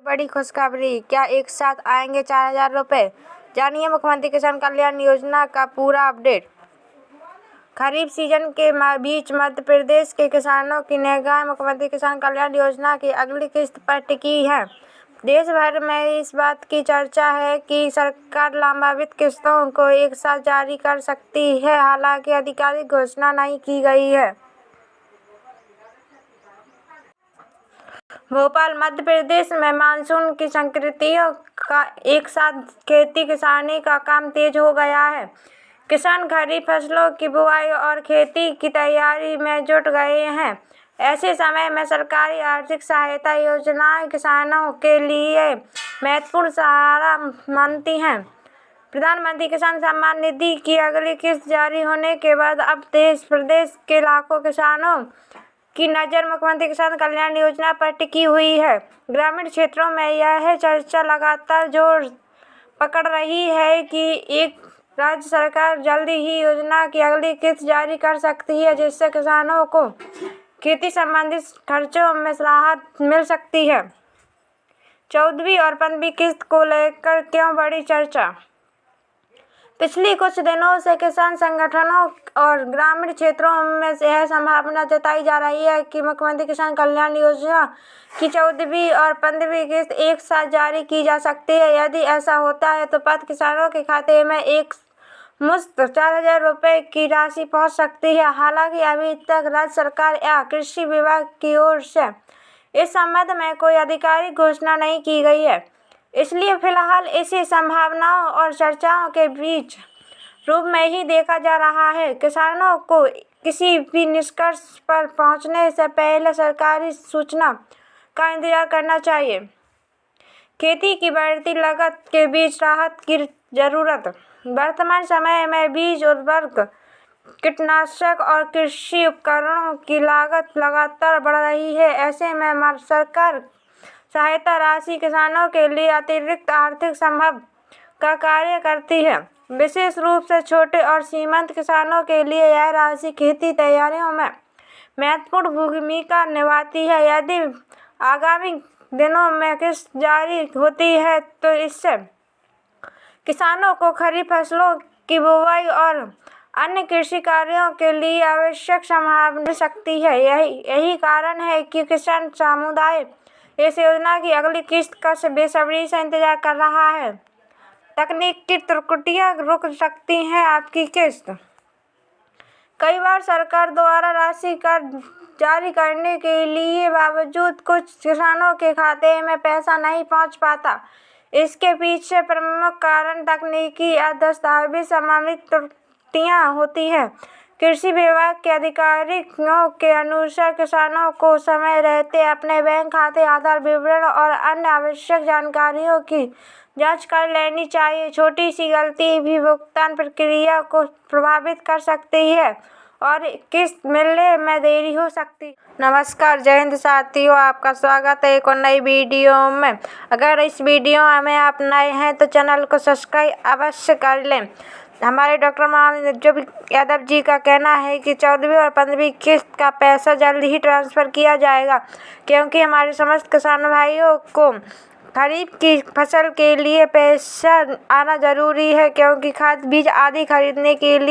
बड़ी खुशखबरी, क्या एक साथ आएंगे 4,000 रुपए? जानिए मुख्यमंत्री किसान कल्याण योजना का पूरा अपडेट। खरीफ सीजन के बीच मध्य प्रदेश के किसानों की निगाहें मुख्यमंत्री किसान कल्याण योजना की अगली किस्त पर टिकी है। देश भर में इस बात की चर्चा है कि सरकार लंबित किस्तों को एक साथ जारी कर सकती है, हालांकि आधिकारिक घोषणा नहीं की गई है। भोपाल मध्य प्रदेश में मानसून की संक्रांतियों का एक साथ खेती किसानी का काम तेज हो गया है। किसान खरीफ फसलों की बुआई और खेती की तैयारी में जुट गए हैं। ऐसे समय में सरकारी आर्थिक सहायता योजनाएं किसानों के लिए महत्वपूर्ण सहारा मानती हैं। प्रधानमंत्री किसान सम्मान निधि की अगली किस्त जारी होने के बाद अब देश प्रदेश के लाखों किसानों की नज़र मुख्यमंत्री किसान कल्याण योजना पर टिकी हुई है। ग्रामीण क्षेत्रों में यह चर्चा लगातार जोर पकड़ रही है कि एक राज्य सरकार जल्दी ही योजना की अगली किस्त जारी कर सकती है, जिससे किसानों को खेती संबंधित खर्चों में राहत मिल सकती है। 14वीं और 15वीं किस्त को लेकर क्यों बड़ी चर्चा? पिछले कुछ दिनों से किसान संगठनों और ग्रामीण क्षेत्रों में यह संभावना जताई जा रही है कि मुख्यमंत्री किसान कल्याण योजना की 14वीं और 15वीं किस्त एक साथ जारी की जा सकती है। यदि ऐसा होता है तो पात्र किसानों के खाते में एक मुश्त 4,000 रुपए की राशि पहुंच सकती है। हालांकि अभी तक राज्य सरकार या कृषि विभाग की ओर से इस संबंध में कोई आधिकारिक घोषणा नहीं की गई है, इसलिए फिलहाल इसे संभावनाओं और चर्चाओं के बीच रूप में ही देखा जा रहा है। किसानों को किसी भी निष्कर्ष पर पहुंचने से पहले सरकारी सूचना का इंतजार करना चाहिए। खेती की बढ़ती लागत के बीच राहत की जरूरत। वर्तमान समय में बीज, उर्वरक, कीटनाशक और कृषि उपकरणों की लागत लगातार बढ़ रही है। ऐसे में सरकार सहायता राशि किसानों के लिए अतिरिक्त आर्थिक संभव का कार्य करती है। विशेष रूप से छोटे और सीमांत किसानों के लिए यह राशि खेती तैयारियों में महत्वपूर्ण भूमिका निभाती है। यदि आगामी दिनों में किस्त जारी होती है तो इससे किसानों को खरीफ फसलों की बुवाई और अन्य कृषि कार्यों के लिए आवश्यक सामग्री मिल सकती है। यही कारण है कि किसान समुदाय इस योजना की अगली किस्त का बेसब्री से इंतजार कर रहा है। तकनीकी त्रुटियां रुक सकती हैं आपकी किस्त। कई बार सरकार द्वारा राशि का जारी करने के लिए बावजूद कुछ किसानों के खाते में पैसा नहीं पहुंच पाता। इसके पीछे प्रमुख कारण तकनीकी या दस्तावेज संबंधी त्रुटियां होती हैं। कृषि विभाग के अधिकारियों के अनुसार किसानों को समय रहते अपने बैंक खाते, आधार विवरण और अन्य आवश्यक जानकारियों की जांच कर लेनी चाहिए। छोटी सी गलती भी भुगतान प्रक्रिया को प्रभावित कर सकती है और किस्त मिलने में देरी हो सकती है। नमस्कार, जय हिंद साथियों, आपका स्वागत है एक और नई वीडियो में। अगर इस वीडियो में आप नए हैं तो चैनल को सब्सक्राइब अवश्य कर लें। हमारे डॉक्टर मनोज यादव जी का कहना है कि 14वीं और 15वीं किस्त का पैसा जल्द ही ट्रांसफ़र किया जाएगा, क्योंकि हमारे समस्त किसान भाइयों को खरीफ की फसल के लिए पैसा आना ज़रूरी है, क्योंकि खाद बीज आदि खरीदने के लिए